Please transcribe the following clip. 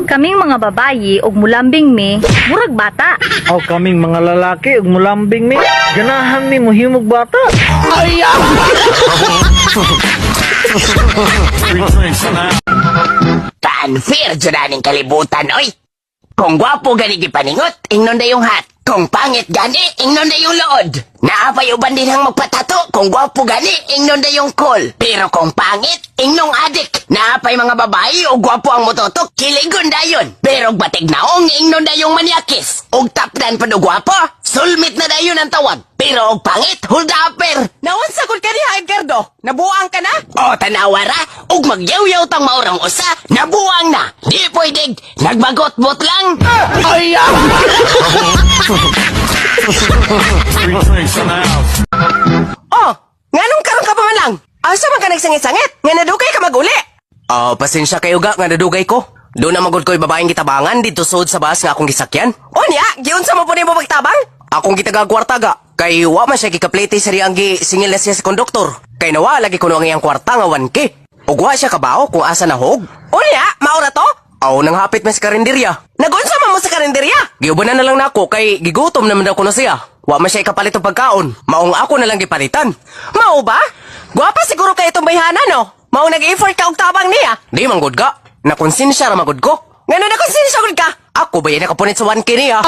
Kaming mga babayi ug mulambing mi, murag bata. O kaming mga lalaki ug mulambing mi, ganahan mi mohimog bata. Unfair dyan naning kalibutan, oy. Kung gwapo gani gipaningot, ingnon na yung hat. Kung pangit gani, ingnon na yung lood. Naapay uban din ang magpatato. Kung gwapo gani, ingnon na yung cool. Pero kung pangit, ingnong adik. Naapay mga babae o gwapo ang mototok, kiligon dayon. Pero batig naong, ingnon na yung maniakis. Og tapdan pa do gwapo, sulmit na dayon ang tawag. Pero og pangit, hold upper. Naon sagol ka niya, Edgardo? Nabuang ka na? O tanawara, og magyaw-yaw tang maurang usa, nabuang na. Di pwedeng, nagbagot-bot lang. Oh, nganong karon ka pa man lang? Asa man ka nagsangit-sangit? Nga nadugay ka maguli? Pasensya kayo ga nga nadugay ko. Doon na magod ko'y babaeng gitabangan dito sud sa bus nga akong gisakyan. O niya, giun sa mo po ni mo pagtabang? Akong gitagagwarta ga. Kay wa man siya gikaplete sa riyang singil na siya sa konduktor. Kay nawa lagi ko ang iyang kwarta nga 1K. Ug wa siya kabao kung asa nahog. O niya, maura to? Aw nang hapit man sa karinderya. Nagunsa man mo sa karinderya? Giubanan na lang nako kay gigutom naman daw ko na siya. Wa man siya ikapalit og pagkaon. Maong ako na lang gipalitan. Mao ba? Gwapa siguro kayo itong bayhana, no? Mao nag-effort ka og tabang niya? Di man gud ga. Nakonsensya ra magud ko. Ngano na kung sinisagod ka? Ako ba yan nakapunit sa 1K niya?